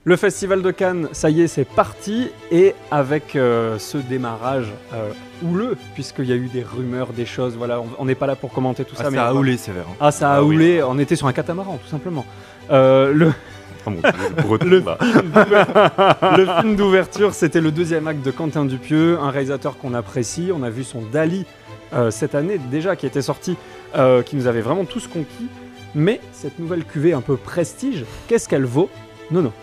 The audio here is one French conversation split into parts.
Le Festival de Cannes, ça y est, c'est parti, et avec ce démarrage houleux, puisqu'il y a eu des rumeurs, des choses, voilà, on n'est pas là pour commenter tout ça. Ça mais a houlé sévère. Ah, ça a houlé, on était sur un catamaran, tout simplement. Le film d'ouverture, c'était le deuxième acte de Quentin Dupieux, un réalisateur qu'on apprécie. On a vu son Dali cette année déjà, qui était sorti, qui nous avait vraiment tous conquis. Mais cette nouvelle cuvée un peu prestige, qu'est-ce qu'elle vaut? Non.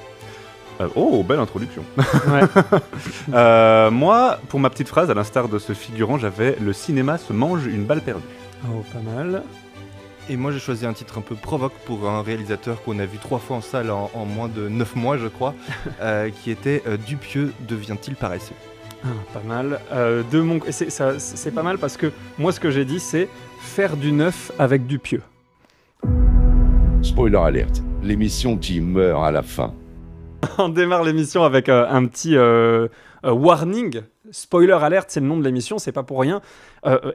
Oh, belle introduction. Ouais. Moi, pour ma petite phrase, à l'instar de ce figurant, j'avais « Le cinéma se mange une balle perdue ». Oh, pas mal. Et moi j'ai choisi un titre un peu provoque pour un réalisateur qu'on a vu 3 fois en salle en moins de 9 mois je crois, qui était Dupieux devient-il paresseux. Ah, pas mal. C'est pas mal parce que moi ce que j'ai dit c'est faire du neuf avec Dupieux. Spoiler alerte, l'émission dit meurt à la fin. On démarre l'émission avec un petit warning. Spoiler alert, c'est le nom de l'émission, c'est pas pour rien.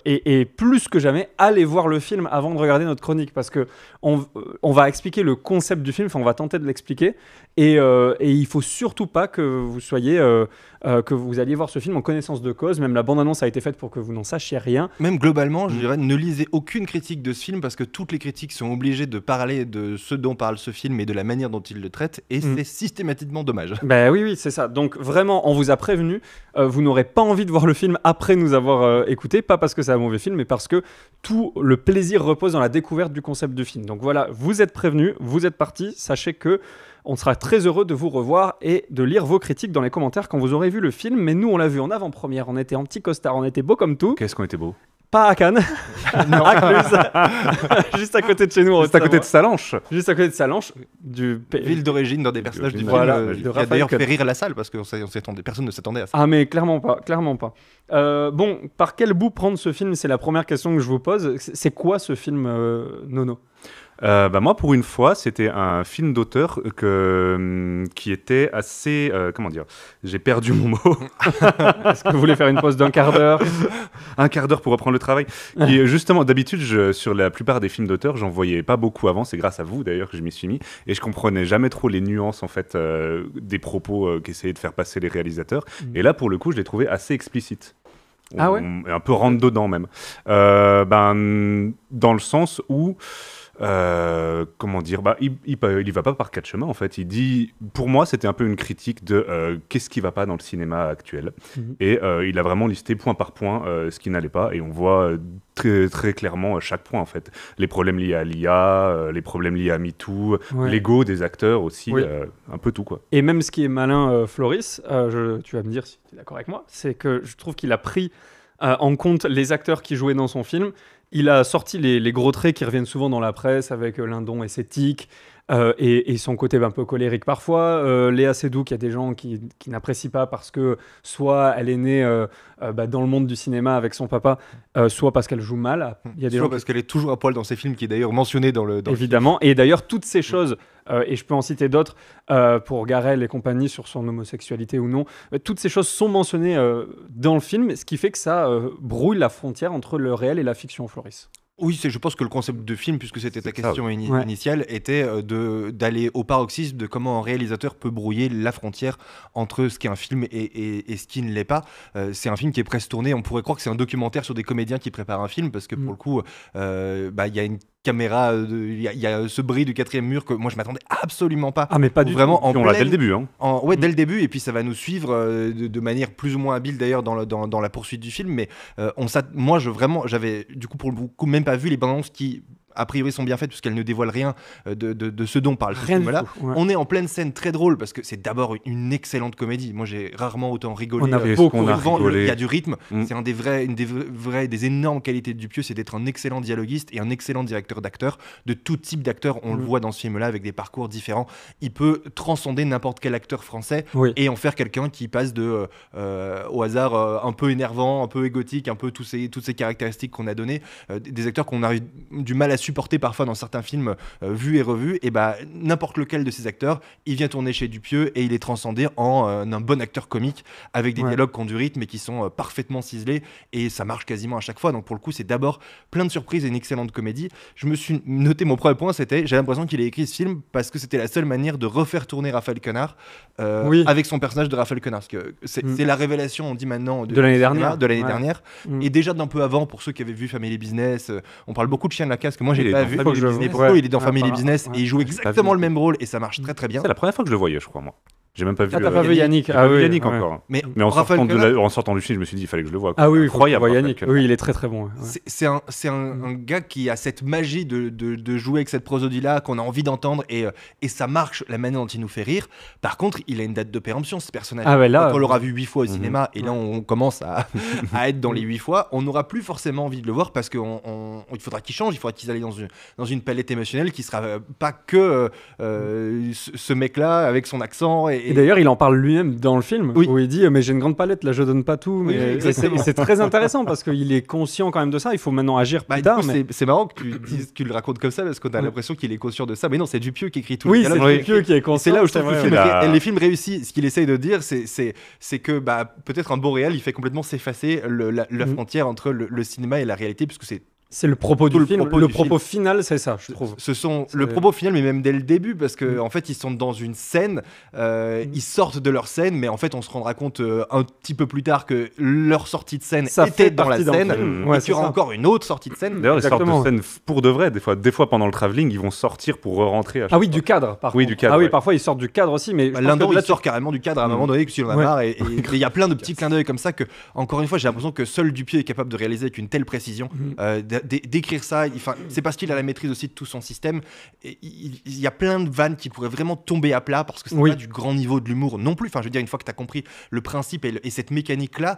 Et plus que jamais, allez voir le film avant de regarder notre chronique, parce que on va expliquer le concept du film, enfin on va tenter de l'expliquer, et il faut surtout pas que vous soyez, que vous alliez voir ce film en connaissance de cause. Même la bande-annonce a été faite pour que vous n'en sachiez rien. Même globalement, je dirais, ne lisez aucune critique de ce film, parce que toutes les critiques sont obligées de parler de ce dont parle ce film et de la manière dont il le traite, et c'est systématiquement dommage. Ben oui, c'est ça. Donc vraiment, on vous a prévenu, vous n'aurez pas envie de voir le film après nous avoir écouté, pas parce que c'est un mauvais film, mais parce que tout le plaisir repose dans la découverte du concept du film. Donc voilà, vous êtes prévenus, vous êtes partis, sachez que on sera très heureux de vous revoir et de lire vos critiques dans les commentaires quand vous aurez vu le film. Mais nous, on l'a vu en avant-première, on était en petit costard, on était beau comme tout. Qu'est-ce qu'on était beau. Pas à Cannes, à Cluse, juste à côté de chez nous. Juste à côté de Salanches. Juste à côté de Salanches, Ville d'origine d'un des personnages du film, voilà, qui a d'ailleurs fait rire la salle, parce que personne ne s'attendait à ça. Ah mais clairement pas. Bon, par quel bout prendre ce film? C'est la première question que je vous pose. C'est quoi ce film, Nono? Moi, pour une fois, c'était un film d'auteur qui était assez... comment dire? J'ai perdu mon mot. Est-ce que vous voulez faire une pause d'un quart d'heure? Un quart d'heure pour reprendre le travail. Et justement, d'habitude, sur la plupart des films d'auteur, j'en voyais pas beaucoup avant. C'est grâce à vous, d'ailleurs, que je m'y suis mis. Et je comprenais jamais trop les nuances, en fait, des propos qu'essayaient de faire passer les réalisateurs. Et là, pour le coup, je l'ai trouvé assez explicite. Ah ouais? Un peu rentre dedans, même. Dans le sens où... comment dire, il y va pas par quatre chemins en fait. Il dit, pour moi c'était un peu une critique de qu'est-ce qui va pas dans le cinéma actuel, et il a vraiment listé point par point ce qui n'allait pas, et on voit très, très clairement chaque point en fait. Les problèmes liés à l'IA, les problèmes liés à MeToo, l'ego des acteurs aussi, un peu tout quoi. Et même ce qui est malin, Floris, tu vas me dire si tu es d'accord avec moi, c'est que je trouve qu'il a pris en compte les acteurs qui jouaient dans son film. Il a sorti les gros traits qui reviennent souvent dans la presse, avec Lindon et ses tics, et son côté un peu colérique parfois. Léa Seydoux, qu'il y a des gens qui n'apprécient pas parce que soit elle est née dans le monde du cinéma avec son papa, soit parce qu'elle joue mal. Il y a des soit gens parce qu'elle est toujours à poil dans ses films, qui est d'ailleurs mentionné dans le évidemment. Et d'ailleurs, toutes ces choses, et je peux en citer d'autres, pour Garel et compagnie sur son homosexualité ou non, toutes ces choses sont mentionnées dans le film, ce qui fait que ça brouille la frontière entre le réel et la fiction, Floris. Oui, je pense que le concept de film, puisque c'était ta question initiale, était d'aller au paroxysme de comment un réalisateur peut brouiller la frontière entre ce qu'est un film et ce qui ne l'est pas. C'est un film qui est presque tourné, on pourrait croire que c'est un documentaire sur des comédiens qui préparent un film, parce que pour le coup, y a une caméra, il y a ce bris du quatrième mur que moi je m'attendais absolument pas. Ah mais pas du vraiment tout. On l'a dès le début. Dès le début, et puis ça va nous suivre de manière plus ou moins habile d'ailleurs dans la poursuite du film, mais moi j'avais du coup pour le coup même pas vu les bandes annonces qui a priori sont bien faites, puisqu'elles ne dévoilent rien de ce dont parle ce film-là. On est en pleine scène très drôle, parce que c'est d'abord une excellente comédie. Moi j'ai rarement autant rigolé. On a beaucoup rigolé. Il y a du rythme. C'est une des énormes qualités de Dupieux, c'est d'être un excellent dialoguiste et un excellent directeur d'acteurs, de tout type d'acteurs. On le voit dans ce film-là avec des parcours différents. Il peut transcender n'importe quel acteur français et en faire quelqu'un qui passe au hasard un peu énervant, un peu égotique, un peu toutes ces caractéristiques qu'on a données, des acteurs qu'on a eu du mal à supporté parfois dans certains films vus et revus, et bah n'importe lequel de ces acteurs, il vient tourner chez Dupieux et il est transcendé en un bon acteur comique avec des dialogues qui ont du rythme et qui sont parfaitement ciselés, et ça marche quasiment à chaque fois. Donc pour le coup, c'est d'abord plein de surprises et une excellente comédie. Je me suis noté mon premier point, c'était j'ai l'impression qu'il a écrit ce film parce que c'était la seule manière de refaire tourner Raphaël Quenard avec son personnage de Raphaël Quenard, parce que c'est la révélation, on dit maintenant, de l'année dernière. Et déjà d'un peu avant, pour ceux qui avaient vu Family Business, on parle beaucoup de Chien de la Casse que moi j'ai pas vu. Il est dans Family Business et il joue exactement le même rôle et ça marche très très bien. C'est la première fois que je le voyais, je crois, moi. J'ai même pas vu. T'as pas vu Yannick? Yannick encore. Mais en sortant du film, je me suis dit il fallait que je le voie. Ah oui, incroyable. Yannick. Oui, il est très très bon. C'est un gars qui a cette magie de jouer avec cette prosodie-là qu'on a envie d'entendre et ça marche la manière dont il nous fait rire. Par contre, il a une date de péremption, ce personnage. On l'aura vu 8 fois au cinéma et là on commence à être dans les 8 fois. On n'aura plus forcément envie de le voir parce qu'il faudra qu'il change, il faudra qu'ils aillent dans une palette émotionnelle qui sera pas que ce mec-là avec son accent. Et d'ailleurs, il en parle lui-même dans le film, où il dit mais j'ai une grande palette, là je donne pas tout. Mais c'est très intéressant parce qu'il est conscient quand même de ça. Il faut maintenant agir plus tard. C'est marrant que tu dises qu'il le raconte comme ça parce qu'on a l'impression qu'il est conscient de ça. Mais non, c'est Dupieux qui écrit tout. Oui, c'est Dupieux qui est conscient. C'est là où je trouve que les films réussis. Ce qu'il essaye de dire, c'est que peut-être un bon réel, il fait complètement s'effacer la frontière entre le cinéma et la réalité, puisque c'est le propos du film. Le propos final, c'est ça, je trouve. Le propos final, mais même dès le début, parce que en fait, ils sont dans une scène, ils sortent de leur scène, mais en fait, on se rendra compte un petit peu plus tard que leur sortie de scène était dans la scène, et qu'il y aura encore une autre sortie de scène. D'ailleurs, ils sortent de scène pour de vrai. Des fois, pendant le travelling, ils vont sortir pour rentrer. Ah oui, du cadre, par contre. Du cadre. Ah oui, parfois ils sortent du cadre aussi, mais l'un d'eux, il sort carrément du cadre à un moment donné, que si on a marre, et il y a plein de petits clins d'œil comme ça que, encore une fois, j'ai l'impression que seul Dupieux est capable de réaliser avec une telle précision, d'écrire ça. C'est parce qu'il a la maîtrise aussi de tout son système. Il y a plein de vannes qui pourraient vraiment tomber à plat parce que c'est pas du grand niveau de l'humour non plus. Enfin, je veux dire, une fois que tu as compris le principe et cette mécanique-là,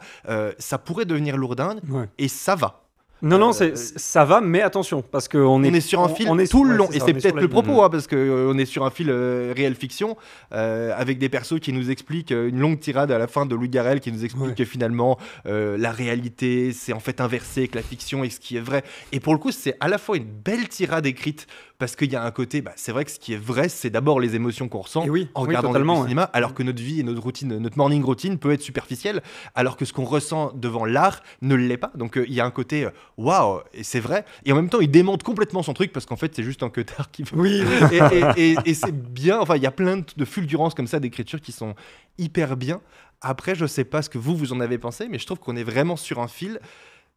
ça pourrait devenir lourdingue et ça va. Non, ça va, mais attention, parce qu'on est sur un fil tout le long, et c'est peut-être le propos, parce qu'on est sur un fil réel-fiction, avec des persos qui nous expliquent une longue tirade à la fin de Louis Garrel, qui nous explique que finalement, la réalité, c'est en fait inversé, que la fiction est ce qui est vrai. Et pour le coup, c'est à la fois une belle tirade écrite, parce qu'il y a un côté, c'est vrai que ce qui est vrai, c'est d'abord les émotions qu'on ressent en regardant le cinéma, alors que notre vie et notre routine, notre morning routine peut être superficielle, alors que ce qu'on ressent devant l'art ne l'est pas. Donc il y a un côté waouh, et c'est vrai. Et en même temps, il démonte complètement son truc parce qu'en fait, c'est juste un queutard qui veut. Oui. et c'est bien. Enfin, il y a plein de fulgurances comme ça d'écriture qui sont hyper bien. Après, je sais pas ce que vous en avez pensé, mais je trouve qu'on est vraiment sur un fil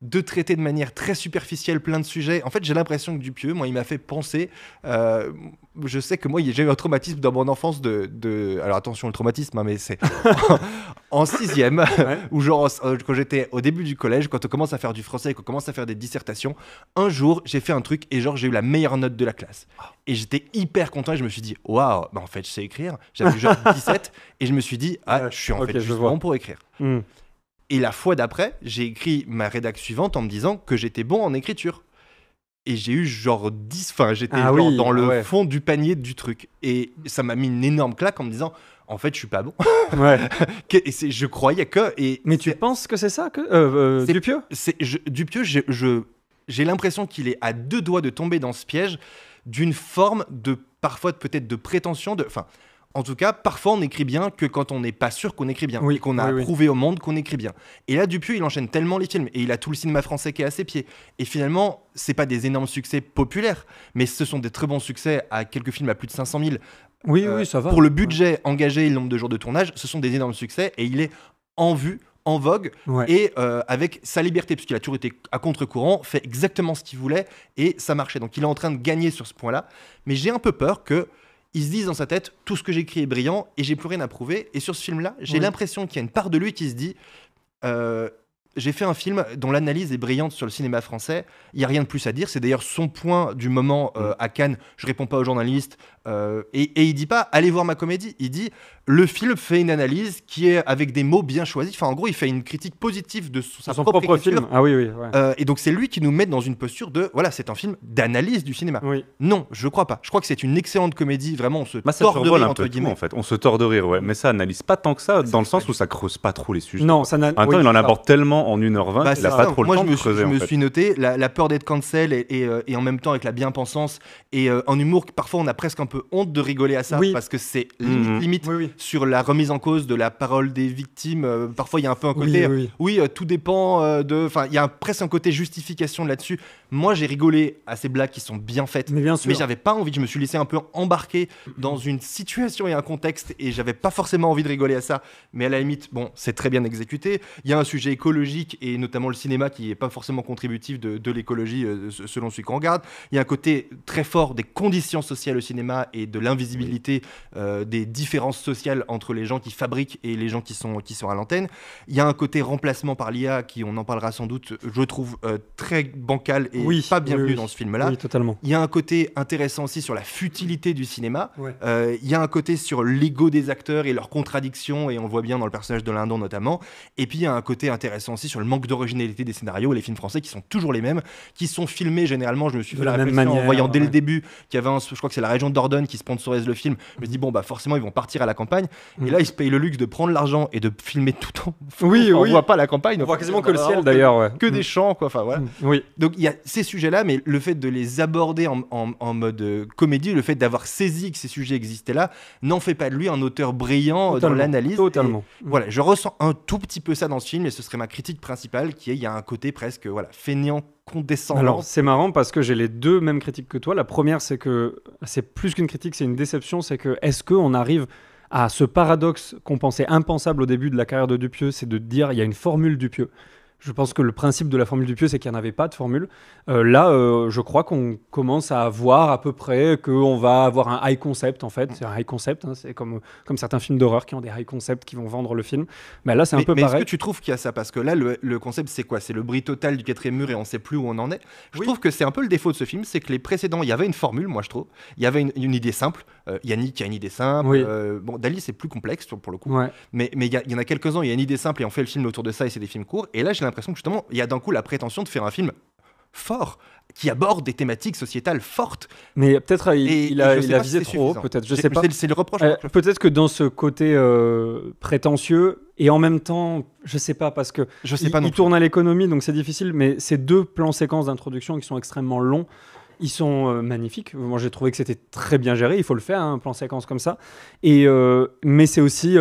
de traiter de manière très superficielle plein de sujets. En fait, j'ai l'impression que Dupieux, moi, il m'a fait penser... je sais que moi, j'ai eu un traumatisme dans mon enfance alors attention, le traumatisme, mais c'est en 6e, où genre, quand j'étais au début du collège, quand on commence à faire du français et qu'on commence à faire des dissertations, un jour, j'ai fait un truc et genre, j'ai eu la meilleure note de la classe. Et j'étais hyper content et je me suis dit, waouh, en fait, je sais écrire. J'avais genre 17 et je me suis dit, je suis en fait juste bon pour écrire. Et la fois d'après, j'ai écrit ma rédac suivante en me disant que j'étais bon en écriture. Et j'ai eu genre 10, j'étais dans le fond du panier du truc. Et ça m'a mis une énorme claque en me disant, en fait, je suis pas bon. Et je croyais que... Mais tu penses que c'est ça que Dupieux Dupieux, j'ai l'impression qu'il est à 2 doigts de tomber dans ce piège d'une forme parfois peut-être de prétention, en tout cas, parfois on écrit bien que quand on n'est pas sûr qu'on écrit bien, et qu'on a prouvé au monde qu'on écrit bien. Et là, Dupieux, il enchaîne tellement les films, et il a tout le cinéma français qui est à ses pieds. Et finalement, c'est pas des énormes succès populaires, mais ce sont des très bons succès à quelques films à plus de 500 000. Oui, ça va. Pour le budget engagé et le nombre de jours de tournage, ce sont des énormes succès, et il est en vue, en vogue, et avec sa liberté, puisqu'il a toujours été à contre-courant, fait exactement ce qu'il voulait, et ça marchait. Donc il est en train de gagner sur ce point-là, mais j'ai un peu peur que il se dit dans sa tête, tout ce que j'écris est brillant et j'ai plus rien à prouver. Et sur ce film-là, j'ai l'impression qu'il y a une part de lui qui se dit, j'ai fait un film dont l'analyse est brillante sur le cinéma français. Il n'y a rien de plus à dire. C'est d'ailleurs son point du moment à Cannes. Je réponds pas aux journalistes. Et il dit pas, allez voir ma comédie. Il dit, le film fait une analyse qui est avec des mots bien choisis. Enfin, en gros, il fait une critique positive de sa propre film. Ah oui. Et donc, c'est lui qui nous met dans une posture de, voilà, c'est un film d'analyse du cinéma. Non, je crois pas. Je crois que c'est une excellente comédie. Vraiment, on se tord de rire, entre guillemets. En fait. On se tord de rire, mais ça analyse pas tant que ça, dans le sens où ça creuse pas trop les sujets. Non, ça n'a... En même temps, il en aborde tellement en 1h20, Bah, il n'a c'est pas ça. trop Moi, le temps de creuser. je en me fait. suis noté la peur d'être cancel et en même temps avec la bien-pensance et en humour que parfois on a presque un peu honte de rigoler à ça Oui. parce que c'est Mhm. limite Oui. sur la remise en cause de la parole des victimes. Parfois il y a un peu un côté Oui. tout dépend de, enfin il y a presque un côté justification là-dessus. Moi j'ai rigolé à ces blagues qui sont bien faites, Mais bien sûr. mais j'avais pas envie, je me suis laissé un peu embarquer dans une situation et un contexte et j'avais pas forcément envie de rigoler à ça, mais à la limite bon c'est très bien exécuté. Il y a un sujet écologique et notamment le cinéma qui est pas forcément contributif de l'écologie selon celui qu'on regarde. Il y a un côté très fort des conditions sociales au cinéma et de l'invisibilité des différences sociales entre les gens qui fabriquent et les gens qui sont à l'antenne. Il y a un côté remplacement par l'IA qui, on en parlera sans doute, je trouve très bancal et pas bienvenu dans ce film-là. Oui, totalement. Il y a un côté intéressant aussi sur la futilité du cinéma. Ouais. Il y a un côté sur l'ego des acteurs et leurs contradictions, et on le voit bien dans le personnage de Lindon notamment. Et puis il y a un côté intéressant aussi sur le manque d'originalité des scénarios. Les films français qui sont toujours les mêmes, qui sont filmés généralement. Je me suis fait la réflexion en voyant dès le début qu'il y avait je crois que c'est la région Dordogne qui sponsorise le film. Je me dis bon bah forcément ils vont partir à la campagne. Et là ils se payent le luxe de prendre l'argent et de filmer tout en. On voit pas la campagne. On voit quasiment que le ciel d'ailleurs. Ouais. Que des champs quoi. Enfin voilà. Oui. Donc il y a ces sujets-là, mais le fait de les aborder en mode comédie, le fait d'avoir saisi que ces sujets existaient là, n'en fait pas de lui un auteur brillant dans l'analyse. Totalement. Voilà, je ressens un tout petit peu ça dans ce film, et ce serait ma critique principale, qui est il y a un côté presque feignant, condescendant. Alors c'est marrant parce que j'ai les deux mêmes critiques que toi. La première, c'est que c'est plus qu'une critique, c'est une déception. C'est que est-ce qu'on arrive à ce paradoxe qu'on pensait impensable au début de la carrière de Dupieux, c'est de dire il y a une formule Dupieux. Je pense que le principe de la formule Dupieux, c'est qu'il n'y en avait pas de formule. Je crois qu'on commence à voir à peu près qu'on va avoir un high concept, en fait. C'est un high concept, hein, c'est comme certains films d'horreur qui ont des high concepts qui vont vendre le film. Mais là, c'est un peu pareil. Mais est-ce que tu trouves qu'il y a ça? Parce que là, le concept, c'est quoi? C'est le bris total du quatrième mur et on ne sait plus où on en est. Je trouve que c'est un peu le défaut de ce film, c'est que les précédents, il y avait une formule, moi je trouve. Il y avait une idée simple. Yannick a une idée simple. Oui. Bon, Dali, c'est plus complexe pour le coup. Ouais. Mais il y en a quelques-uns, il y a une idée simple et on fait le film autour de ça et c'est des films courts. Et là, j'ai l'impression que justement, il y a d'un coup la prétention de faire un film fort qui aborde des thématiques sociétales fortes. Mais peut-être il a visé trop haut, peut-être. Je sais pas. C'est le reproche. Peut-être que dans ce côté prétentieux et en même temps, je sais pas, parce que il tourne à l'économie, donc c'est difficile. Mais ces deux plans séquences d'introduction qui sont extrêmement longs. Ils sont magnifiques. Moi, j'ai trouvé que c'était très bien géré. Il faut le faire, un plan séquence comme ça. Mais c'est aussi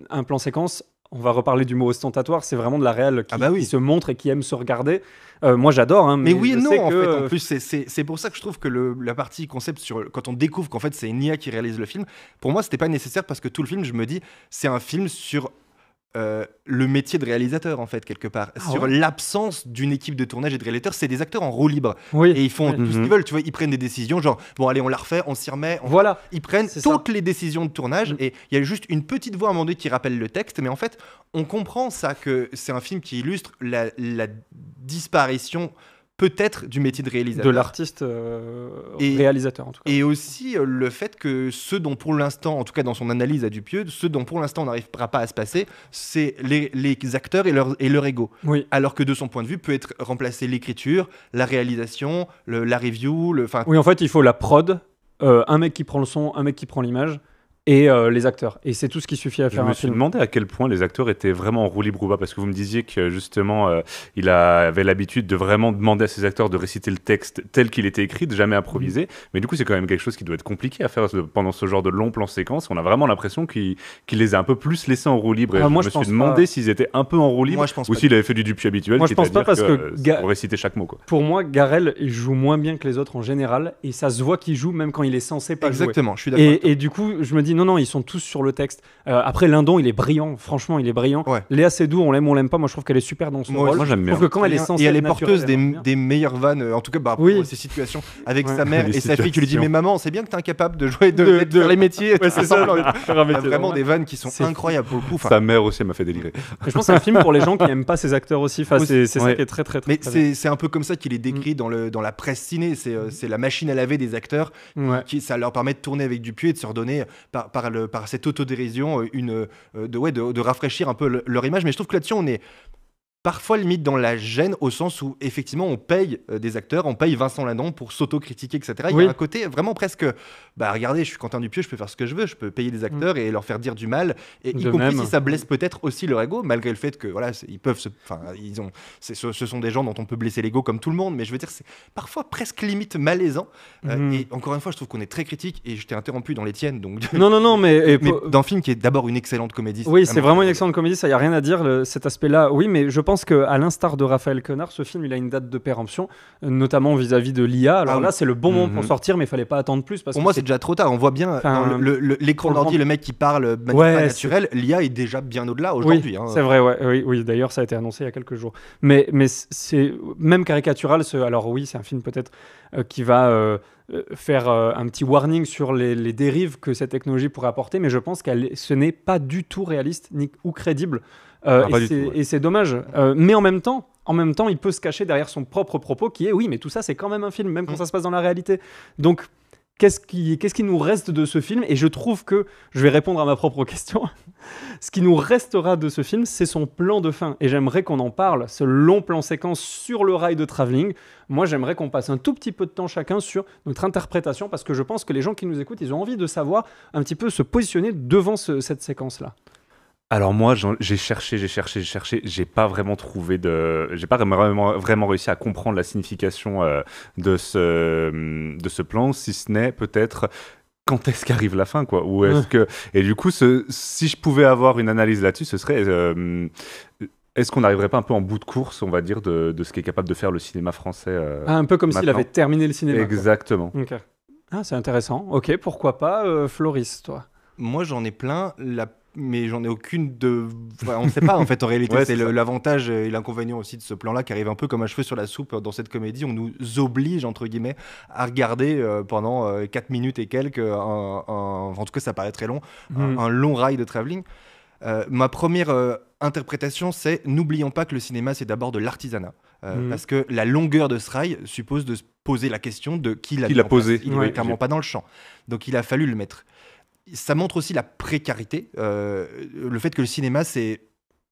un plan séquence. On va reparler du mot ostentatoire. C'est vraiment de la réal qui se montre et qui aime se regarder. Moi, j'adore. Hein, mais oui et non, en fait. En plus, c'est pour ça que je trouve que la partie concept, quand on découvre qu'en fait, c'est une IA qui réalise le film, pour moi, c'était pas nécessaire parce que tout le film, je me dis, c'est un film sur le métier de réalisateur en fait quelque part sur l'absence d'une équipe de tournage et de réalisateurs. C'est des acteurs en roue libre et ils font tout ce qu'ils veulent, tu vois, ils prennent des décisions genre bon allez on la refait, on s'y remet, ils prennent toutes les décisions de tournage et il y a juste une petite voix à un moment donné qui rappelle le texte, mais en fait on comprend ça que c'est un film qui illustre la disparition peut-être du métier de réalisateur. De l'artiste réalisateur, en tout cas. Et aussi le fait que ce dont pour l'instant, en tout cas dans son analyse à Dupieux, ce dont pour l'instant on n'arrivera pas à se passer, c'est les acteurs et leur ego. Oui. Alors que de son point de vue, peut être remplacé l'écriture, la réalisation, la review. Oui, en fait, il faut la prod, un mec qui prend le son, un mec qui prend l'image. Et les acteurs. Et c'est tout ce qui suffit à faire un film. Je me suis demandé à quel point les acteurs étaient vraiment en roue libre ou pas, parce que vous me disiez que justement, il avait l'habitude de vraiment demander à ses acteurs de réciter le texte tel qu'il était écrit, de jamais improviser. Mais du coup, c'est quand même quelque chose qui doit être compliqué à faire pendant ce genre de long plan séquence. On a vraiment l'impression qu'il les a un peu plus laissés en roue libre. Et je me suis demandé s'ils étaient un peu en roue libre ou s'il avait fait du Dupieux habituel. Moi, je pense pas parce que on récitait chaque mot. Quoi. Pour moi, Garrel, il joue moins bien que les autres en général. Et ça se voit qu'il joue même quand il est censé pas jouer. Exactement, je suis d'accord. Et du coup, je me dis non, ils sont tous sur le texte. Après, Lindon, il est brillant. Franchement, il est brillant. Ouais. Léa Seydoux, on l'aime, on l'aime pas. Moi, je trouve qu'elle est super dans son rôle. Moi, j'aime bien. Je trouve que quand elle est censée et elle est porteuse des meilleures vannes, en tout cas, pour ces situations avec sa mère et sa fille qui lui dit mais maman, c'est bien que t'es incapable de jouer de faire les métiers. Ouais, c'est ça. Vraiment des vannes qui sont incroyables pour le coup. Sa mère aussi m'a fait délirer. Je pense que c'est un film pour les gens qui aiment pas ces acteurs aussi. Enfin, c'est ça qui est très très. Mais c'est un peu comme ça qu'il est décrit dans la presse ciné. C'est la machine à laver des acteurs qui ça leur permet de tourner avec Dupieux et de se redonner par cette autodérision de rafraîchir un peu leur image. Mais je trouve que là-dessus on est parfois limite dans la gêne, au sens où effectivement on paye des acteurs, on paye Vincent Lindon pour s'auto-critiquer, etc. Il y a un côté vraiment presque, regardez, je suis Quentin Dupieux, je peux faire ce que je veux, je peux payer des acteurs et leur faire dire du mal, et y compris si ça blesse peut-être aussi leur ego, malgré le fait que voilà, ils peuvent ce sont des gens dont on peut blesser l'ego comme tout le monde, mais je veux dire, c'est parfois presque limite malaisant. Et encore une fois, je trouve qu'on est très critique, et je t'ai interrompu dans les tiennes, donc non, mais d'un film qui est d'abord une excellente comédie. Oui, c'est vraiment une excellente comédie, ça y a rien à dire, cet aspect-là. Oui, mais je pense qu'à l'instar de Raphaël Quenard, ce film il a une date de péremption, notamment vis-à-vis de l'IA. Alors là, c'est le bon moment pour sortir, mais il fallait pas attendre plus. Pour moi, c'est déjà trop tard. On voit bien dans l'écran d'ordi, le mec qui parle de manière pas naturelle, l'IA est déjà bien au-delà aujourd'hui. C'est vrai, oui. D'ailleurs, ça a été annoncé il y a quelques jours. Mais c'est même caricatural. Alors oui, c'est un film peut-être qui va faire un petit warning sur les dérives que cette technologie pourrait apporter, mais je pense que ce n'est pas du tout réaliste ou crédible. Et c'est dommage. Mais en même temps, il peut se cacher derrière son propre propos qui est oui, mais tout ça, c'est quand même un film, même quand ça se passe dans la réalité. Donc, qu'est-ce qui nous reste de ce film ? Et je trouve que, je vais répondre à ma propre question, ce qui nous restera de ce film, c'est son plan de fin. Et j'aimerais qu'on en parle, ce long plan séquence sur le rail de travelling. Moi, j'aimerais qu'on passe un tout petit peu de temps chacun sur notre interprétation, parce que je pense que les gens qui nous écoutent, ils ont envie de savoir un petit peu se positionner devant cette séquence-là. Alors moi, j'ai cherché, j'ai pas vraiment trouvé j'ai pas vraiment réussi à comprendre la signification de ce plan, si ce n'est peut-être quand est-ce qu'arrive la fin, quoi. Ou est-ce que et du coup, si je pouvais avoir une analyse là-dessus, ce serait est-ce qu'on n'arriverait pas un peu en bout de course, on va dire, de ce qu'est capable de faire le cinéma français un peu comme s'il avait terminé le cinéma. Exactement. Okay. Ah, c'est intéressant. Ok, pourquoi pas, Floris, toi ? Moi, j'en ai plein. Mais j'en ai aucune on ne sait pas en fait en réalité. C'est l'avantage et l'inconvénient aussi de ce plan-là qui arrive un peu comme un cheveu sur la soupe dans cette comédie. On nous oblige entre guillemets à regarder pendant 4 minutes et quelques, en tout cas ça paraît très long, un long rail de travelling. Ma première interprétation, c'est n'oublions pas que le cinéma c'est d'abord de l'artisanat. Parce que la longueur de ce rail suppose de se poser la question de qui l'a posé. Il n'est clairement pas dans le champ. Donc il a fallu le mettre. Ça montre aussi la précarité, le fait que le cinéma c'est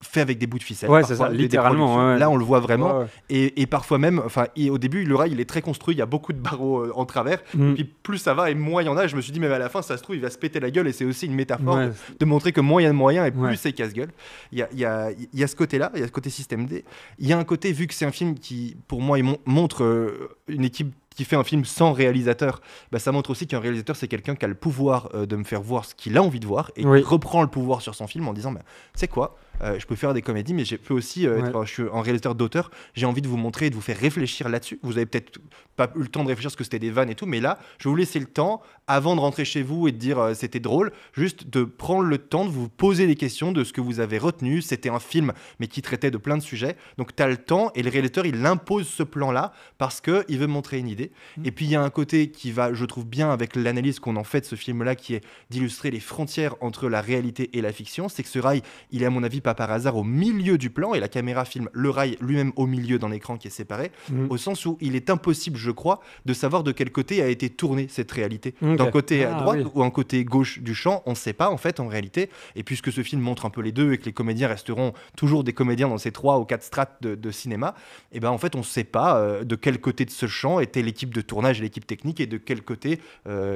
fait avec des bouts de ficelle. Ouais, c'est ça, littéralement. Là, on le voit vraiment. Ouais. Et parfois même, au début, le rail, il est très construit, il y a beaucoup de barreaux en travers. Et puis plus ça va et moins il y en a. Et je me suis dit, mais à la fin, ça se trouve, il va se péter la gueule. Et c'est aussi une métaphore de montrer que moins il y a de moyens et plus c'est casse-gueule. Il y a ce côté-là, il y a ce côté système D. Il y a un côté, vu que c'est un film qui, pour moi, il montre une équipe qui fait un film sans réalisateur, ça montre aussi qu'un réalisateur, c'est quelqu'un qui a le pouvoir de me faire voir ce qu'il a envie de voir et qui reprend le pouvoir sur son film en disant, tu sais quoi, je peux faire des comédies, mais je peux aussi je suis un réalisateur d'auteur, j'ai envie de vous montrer et de vous faire réfléchir là-dessus. Vous avez peut-être pas eu le temps de réfléchir parce que c'était des vannes et tout, mais là, je vais vous laisser le temps, avant de rentrer chez vous et de dire c'était drôle, juste de prendre le temps de vous poser des questions de ce que vous avez retenu. C'était un film, mais qui traitait de plein de sujets. Donc, tu as le temps et le réalisateur, il impose ce plan-là parce qu'il veut montrer une idée. Et puis, il y a un côté qui va, je trouve bien, avec l'analyse qu'on en fait de ce film-là, qui est d'illustrer les frontières entre la réalité et la fiction. C'est que ce rail, il est à mon avis pas par hasard au milieu du plan et la caméra filme le rail lui-même au milieu d'un écran qui est séparé, au sens où il est impossible, je crois, de savoir de quel côté a été tournée cette réalité. D'un côté à droite ou un côté gauche du champ, on ne sait pas en fait en réalité. Et puisque ce film montre un peu les deux et que les comédiens resteront toujours des comédiens dans ces 3 ou 4 strates de cinéma, et ben en fait on ne sait pas de quel côté de ce champ était l'équipe de tournage et l'équipe technique et de quel côté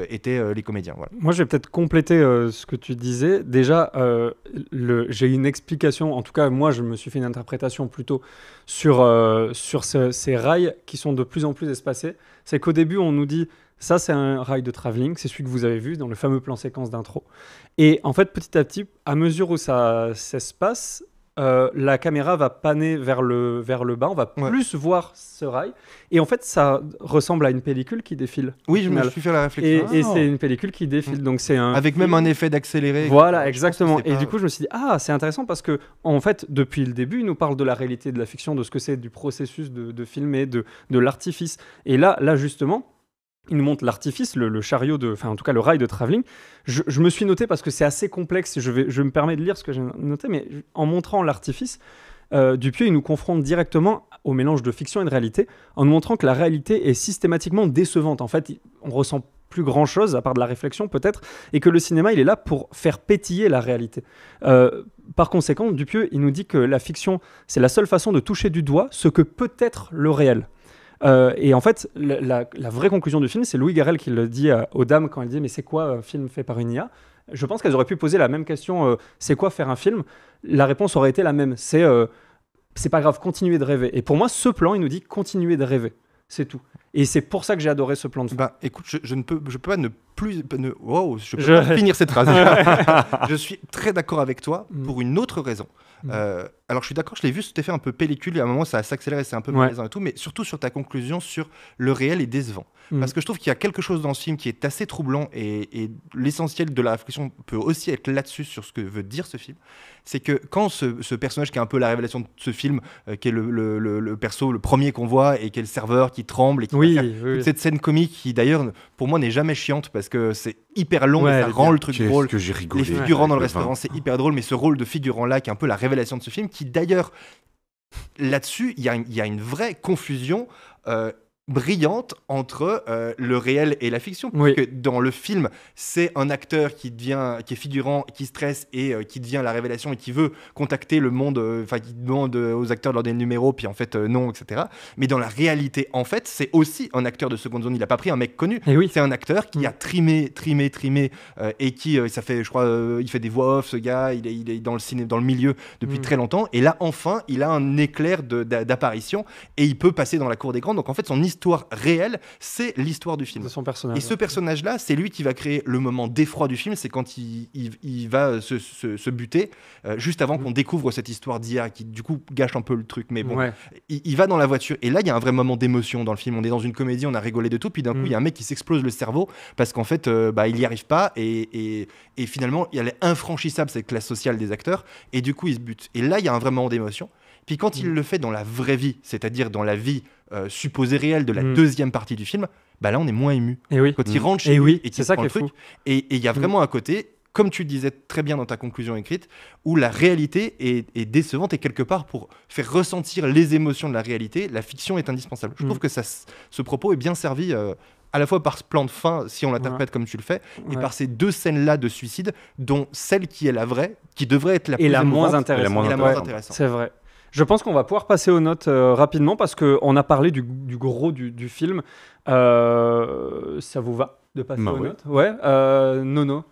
étaient les comédiens. Voilà. Moi je vais peut-être compléter ce que tu disais. Déjà, j'ai une explication, en tout cas moi je me suis fait une interprétation plutôt sur ces rails qui sont de plus en plus espacés. C'est qu'au début on nous dit ça c'est un rail de travelling, c'est celui que vous avez vu dans le fameux plan séquence d'intro. Et en fait petit à petit, à mesure où ça s'espace, la caméra va paner vers le bas, on va plus voir ce rail. Et en fait, ça ressemble à une pellicule qui défile. Oui, je me suis fait la réflexion. Et c'est une pellicule qui défile. Donc c'est avec même un effet d'accéléré. Voilà, exactement. Et du coup, je me suis dit, c'est intéressant parce que, en fait, depuis le début, il nous parle de la réalité de la fiction, de ce que c'est du processus de filmer, de l'artifice. Et là, justement, il nous montre l'artifice, le chariot, en tout cas le rail de travelling. Je me suis noté parce que c'est assez complexe, je me permets de lire ce que j'ai noté, mais en montrant l'artifice, Dupieux, il nous confronte directement au mélange de fiction et de réalité, en nous montrant que la réalité est systématiquement décevante. En fait, on ressent plus grand chose à part de la réflexion peut-être, et que le cinéma il est là pour faire pétiller la réalité. Par conséquent, Dupieux il nous dit que la fiction c'est la seule façon de toucher du doigt ce que peut être le réel. Et en fait, la vraie conclusion du film, c'est Louis Garrel qui le dit aux dames quand il dit mais c'est quoi un film fait par une IA? Je pense qu'elles auraient pu poser la même question, c'est quoi faire un film? La réponse aurait été la même, c'est pas grave, continuez de rêver. Et pour moi, ce plan, il nous dit continuez de rêver, c'est tout. Et c'est pour ça que j'ai adoré ce plan de fin. Bah, écoute, je peux pas ne plus... je peux pas finir cette phrase. Je suis très d'accord avec toi pour une autre raison. Alors je suis d'accord, je l'ai vu cet effet un peu pellicule, et à un moment ça s'accélère et c'est un peu malaisant et tout, mais surtout sur ta conclusion sur le réel est décevant. Parce que je trouve qu'il y a quelque chose dans ce film qui est assez troublant, et l'essentiel de la réflexion peut aussi être là-dessus, sur ce que veut dire ce film. C'est que quand ce personnage qui est un peu la révélation de ce film, qui est le perso, le premier qu'on voit, et qui est le serveur qui tremble, et qui va faire toute cette scène comique qui d'ailleurs pour moi n'est jamais chiante parce que c'est hyper long et ça rend le truc drôle. Que j'ai rigolé. Les figurants dans le restaurant, c'est hyper drôle, mais ce rôle de figurant là qui est un peu la révélation de ce film, qui d'ailleurs là-dessus il y a une vraie confusion brillante entre le réel et la fiction, parce que dans le film c'est un acteur qui est figurant, qui stresse et qui devient la révélation et qui veut contacter le monde, qui demande aux acteurs de leur donner le numéro, puis en fait non, etc. Mais dans la réalité, en fait, c'est aussi un acteur de seconde zone. Il a pas pris un mec connu, c'est un acteur qui a trimé et qui ça fait, je crois, il fait des voix off, ce gars, il est dans le ciné, dans le milieu depuis très longtemps, et là enfin il a un éclair d'apparition et il peut passer dans la cour des grands. Donc en fait son histoire réelle, c'est l'histoire du film. De son personnage. Et ce personnage-là, c'est lui qui va créer le moment d'effroi du film, c'est quand il va se buter, juste avant qu'on découvre cette histoire d'IA, qui du coup gâche un peu le truc, mais bon, il va dans la voiture, et là il y a un vrai moment d'émotion dans le film. On est dans une comédie, on a rigolé de tout, puis d'un coup il y a un mec qui s'explose le cerveau, parce qu'en fait il n'y arrive pas, et finalement il y a l'infranchissable, c'est la classe sociale des acteurs, et du coup il se bute. Et là il y a un vrai moment d'émotion. Puis quand il le fait dans la vraie vie, c'est-à-dire dans la vie supposée réelle de la deuxième partie du film, bah là on est moins ému. Quand il rentre chez lui et qu'il prend le truc, et il y a vraiment un côté, comme tu le disais très bien dans ta conclusion écrite, où la réalité est décevante, et quelque part pour faire ressentir les émotions de la réalité, la fiction est indispensable. Je trouve que ce propos est bien servi à la fois par ce plan de fin, si on l'interprète comme tu le fais, et par ces deux scènes-là de suicide, dont celle qui est la vraie, qui devrait être la plus moins intéressante. C'est vrai. Je pense qu'on va pouvoir passer aux notes rapidement, parce qu'on a parlé du gros du film. Ça vous va de passer aux notes? Ouais. Nono.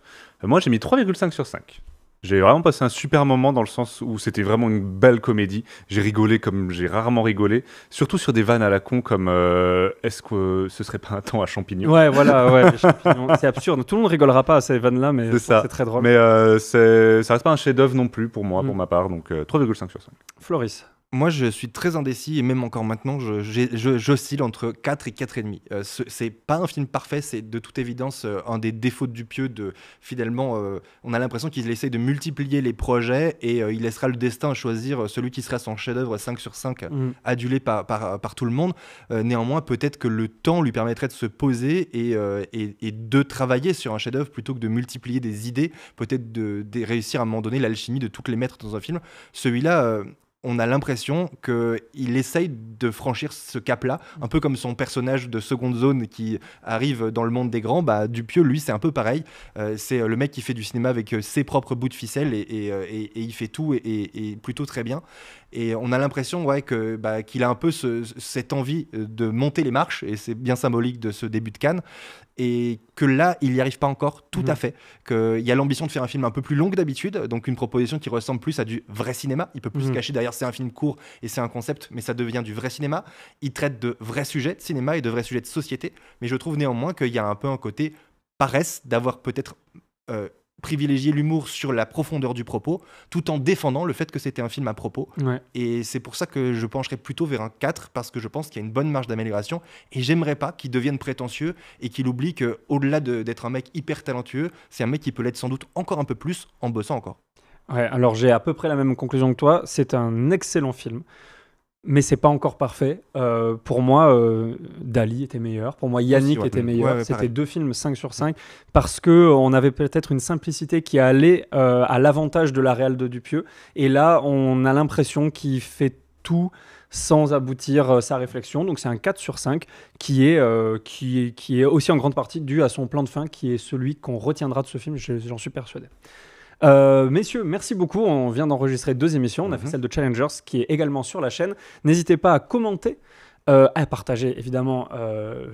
Moi, j'ai mis 3,5 sur 5. J'ai vraiment passé un super moment, dans le sens où c'était vraiment une belle comédie. J'ai rigolé comme j'ai rarement rigolé, surtout sur des vannes à la con comme est-ce que ce serait pas un temps à champignons? Ouais, voilà, les champignons. C'est absurde. Tout le monde rigolera pas à ces vannes-là, mais c'est très drôle. Mais ça reste pas un chef-d'œuvre non plus pour moi, pour ma part, donc 3,5 sur 5. Floris. Moi, je suis très indécis, et même encore maintenant, j'oscille entre 4 et 4,5. C'est pas un film parfait, c'est de toute évidence un des défauts de Dupieux. Finalement, on a l'impression qu'il essaye de multiplier les projets, et il laissera le destin choisir celui qui sera son chef-d'œuvre 5 sur 5, adulé par tout le monde. Néanmoins, peut-être que le temps lui permettrait de se poser et de travailler sur un chef-d'œuvre plutôt que de multiplier des idées, peut-être de réussir à un moment donné l'alchimie de toutes les mettre dans un film. Celui-là... on a l'impression qu'il essaye de franchir ce cap-là, un peu comme son personnage de seconde zone qui arrive dans le monde des grands. Dupieux, lui, c'est un peu pareil. C'est le mec qui fait du cinéma avec ses propres bouts de ficelle, et il fait tout et plutôt très bien. Et on a l'impression qu'il a un peu cette envie de monter les marches, et c'est bien symbolique de ce début de Cannes. Et que là, il n'y arrive pas encore tout à fait. Qu'il y a l'ambition de faire un film un peu plus long que d'habitude, donc une proposition qui ressemble plus à du vrai cinéma. Il peut plus se cacher derrière, c'est un film court et c'est un concept, mais ça devient du vrai cinéma. Il traite de vrais sujets de cinéma et de vrais sujets de société, mais je trouve néanmoins qu'il y a un peu un côté paresse d'avoir peut-être privilégier l'humour sur la profondeur du propos, tout en défendant le fait que c'était un film à propos. Et c'est pour ça que je pencherais plutôt vers un 4, parce que je pense qu'il y a une bonne marge d'amélioration, et j'aimerais pas qu'il devienne prétentieux et qu'il oublie qu'au-delà d'être un mec hyper talentueux, c'est un mec qui peut l'être sans doute encore un peu plus en bossant encore. Ouais, alors j'ai à peu près la même conclusion que toi. C'est un excellent film, mais c'est pas encore parfait. Pour moi, Dali était meilleur. Pour moi, Yannick était meilleur. C'était deux films 5 sur 5, parce qu'on avait peut-être une simplicité qui allait à l'avantage de la réal de Dupieux. Et là, on a l'impression qu'il fait tout sans aboutir sa réflexion. Donc c'est un 4 sur 5 qui est aussi en grande partie dû à son plan de fin, qui est celui qu'on retiendra de ce film, j'en suis persuadé. Messieurs, merci beaucoup. On vient d'enregistrer 2 émissions. On a fait celle de Challengers qui est également sur la chaîne. N'hésitez pas à commenter, à partager évidemment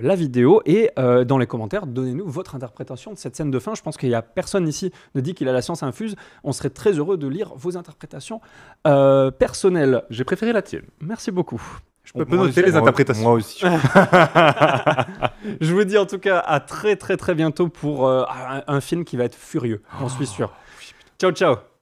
la vidéo et dans les commentaires, donnez-nous votre interprétation de cette scène de fin. Je pense qu'il n'y a personne ici qui ne dit qu'il a la science infuse. On serait très heureux de lire vos interprétations personnelles. J'ai préféré la tienne. Merci beaucoup. Je peux noter les interprétations. Moi aussi. Je vous dis en tout cas à très très très bientôt pour un film qui va être furieux, j'en suis sûr. Ciao ciao.